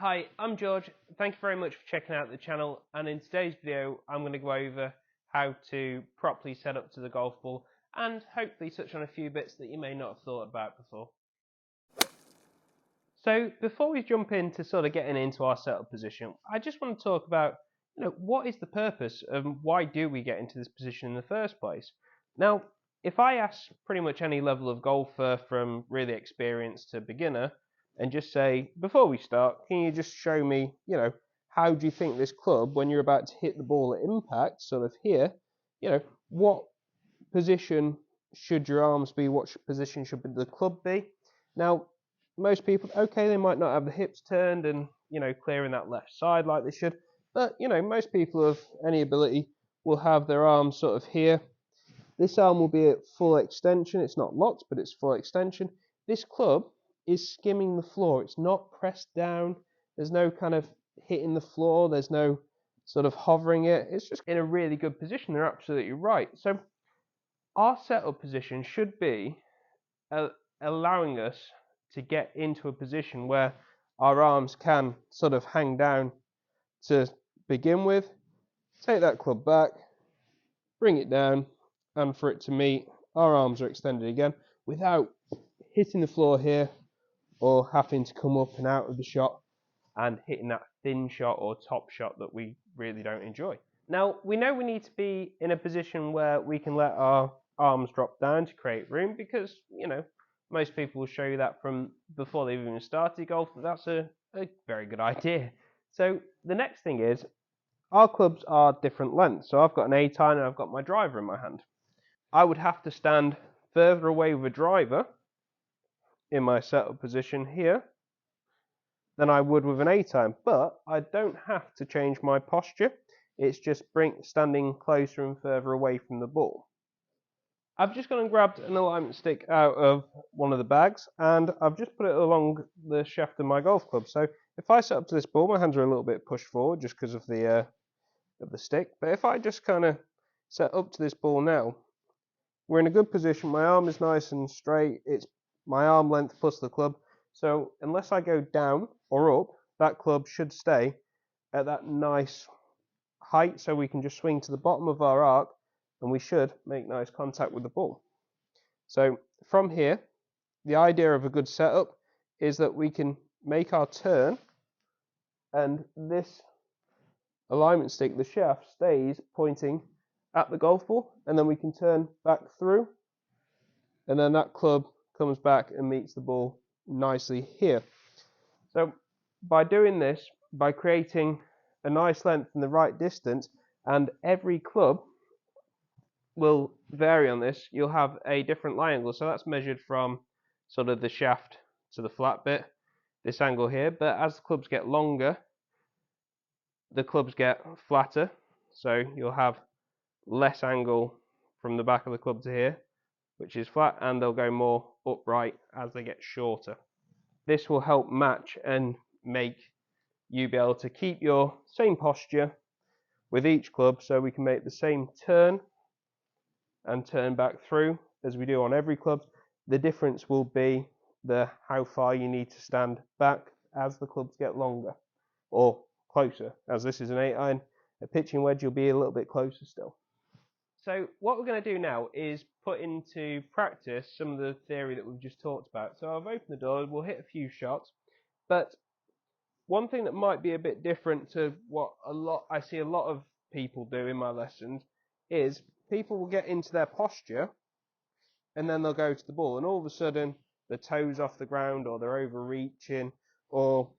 Hi, I'm George. Thank you very much for checking out the channel, and in today's video I'm going to go over how to properly set up to the golf ball and hopefully touch on a few bits that you may not have thought about before. So before we jump into sort of getting into our setup position, I just want to talk about what is the purpose and why do we get into this position in the first place. Now, if I ask pretty much any level of golfer from really experienced to beginner and just say, before we start, can you just show me, how do you think this club, when you're about to hit the ball at impact, sort of here, what position should your arms be? What position should the club be? Now, most people, okay, they might not have the hips turned and, clearing that left side like they should, but, most people of any ability will have their arms sort of here. This arm will be at full extension. It's not locked, but it's full extension. This club is skimming the floor. It's not pressed down. There's no kind of hitting the floor. There's no sort of hovering it. It's just in a really good position. They're absolutely right. So our setup position should be allowing us to get into a position where our arms can sort of hang down to begin with. Take that club back, bring it down, and for it to meet, our arms are extended again without hitting the floor here or having to come up and out of the shot and hitting that thin shot or top shot that we really don't enjoy. Now, we know we need to be in a position where we can let our arms drop down to create room because, most people will show you that from before they've even started golf, that that's a very good idea. So the next thing is, our clubs are different lengths. So I've got an 8-iron and I've got my driver in my hand. I would have to stand further away with a driver in my setup position here than I would with an 8-iron, but I don't have to change my posture. It's just standing closer and further away from the ball. I've just gone and grabbed an alignment stick out of one of the bags and I've just put it along the shaft of my golf club. So if I set up to this ball, my hands are a little bit pushed forward just because of the stick. But if I just kind of set up to this ball now, we're in a good position. My arm is nice and straight. It's my arm length plus the club. So unless I go down or up, that club should stay at that nice height so we can just swing to the bottom of our arc and we should make nice contact with the ball. So from here, the idea of a good setup is that we can make our turn and this alignment stick, the shaft, stays pointing at the golf ball and then we can turn back through and then that club comes back and meets the ball nicely here. So by doing this, by creating a nice length and the right distance, and every club will vary on this, you'll have a different lie angle. So that's measured from sort of the shaft to the flat bit, this angle here. But as the clubs get longer, the clubs get flatter. So you'll have less angle from the back of the club to here, which is flat, and they'll go more upright as they get shorter. This will help match and make you be able to keep your same posture with each club so we can make the same turn and turn back through as we do on every club. The difference will be how far you need to stand back as the clubs get longer or closer. As this is an 8-iron, a pitching wedge you'll be a little bit closer still. So what we're going to do now is put into practice some of the theory that we've just talked about. So I've opened the door, we'll hit a few shots, but one thing that might be a bit different to what I see a lot of people do in my lessons is people will get into their posture and then they'll go to the ball and all of a sudden the toes off the ground or they're overreaching or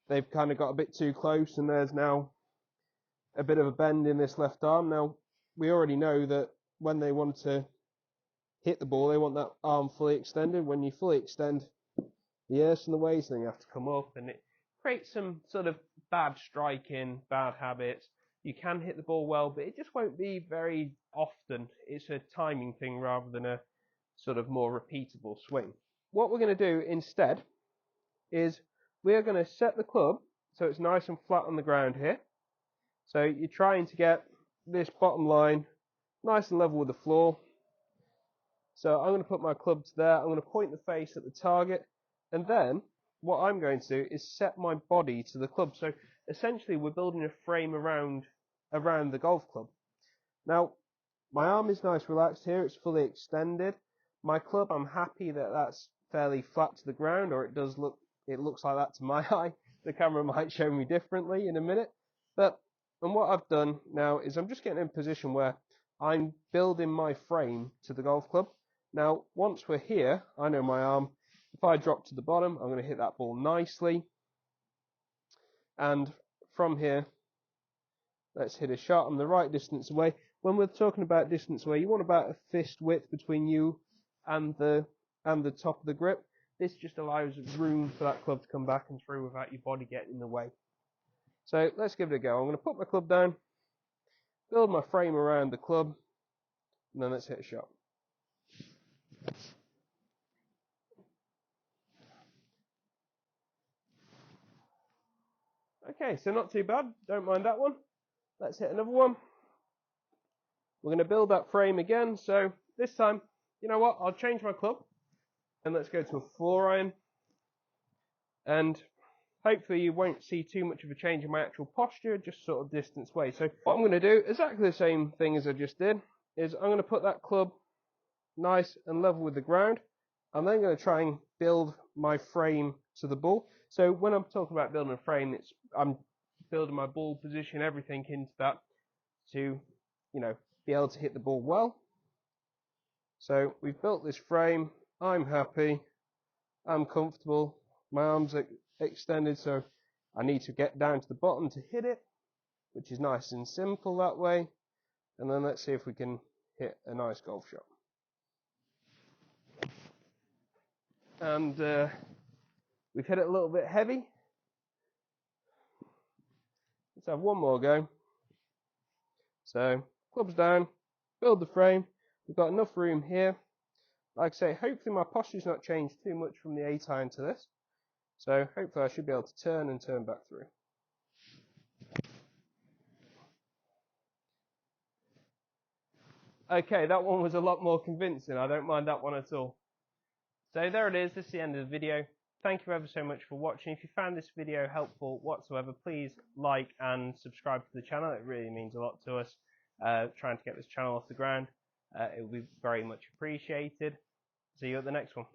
they've kind of got a bit too close and there's now a bit of a bend in this left arm. Now we already know that when they want to hit the ball they want that arm fully extended. When you fully extend the ears and the waist, then you have to come up and it creates some sort of bad striking, bad habits. You can hit the ball well, but it just won't be very often. It's a timing thing rather than a sort of more repeatable swing. What we're going to do instead is we're going to set the club so it's nice and flat on the ground here. So you're trying to get this bottom line nice and level with the floor. So I'm going to put my club to there. I'm going to point the face at the target, and then what I'm going to do is set my body to the club. So essentially we're building a frame around the golf club. Now, my arm is nice relaxed here, it's fully extended. My club, I'm happy that that's fairly flat to the ground, or it looks like that to my eye. The camera might show me differently in a minute. And what I've done now is I'm just getting in a position where I'm building my frame to the golf club. Now, once we're here, I know my arm, if I drop to the bottom, I'm going to hit that ball nicely. And from here, let's hit a shot. I'm the right distance away. When we're talking about distance away, you want about a fist width between you and the top of the grip. This just allows room for that club to come back and through without your body getting in the way. So let's give it a go. I'm going to put my club down, build my frame around the club, and then let's hit a shot. Okay, so not too bad. Don't mind that one. Let's hit another one. We're going to build that frame again. So this time, you know what? I'll change my club, and let's go to a 4-iron. And hopefully you won't see too much of a change in my actual posture, just sort of distance away. So what I'm going to do, exactly the same thing as I just did, is I'm going to put that club nice and level with the ground. I'm then going to try and build my frame to the ball. So when I'm talking about building a frame, I'm building my ball position, everything into that to, be able to hit the ball well. So we've built this frame. I'm happy. I'm comfortable. My arms are extended, so I need to get down to the bottom to hit it, which is nice and simple that way. And then let's see if we can hit a nice golf shot. And we've hit it a little bit heavy. Let's have one more go. So, clubs down, build the frame. We've got enough room here. Like I say, hopefully my posture's not changed too much from the 8-iron to this. So, hopefully I should be able to turn and turn back through. Okay, that one was a lot more convincing. I don't mind that one at all. So there it is. This is the end of the video. Thank you ever so much for watching. If you found this video helpful whatsoever, please like and subscribe to the channel. It really means a lot to us trying to get this channel off the ground. It will be very much appreciated. See you at the next one.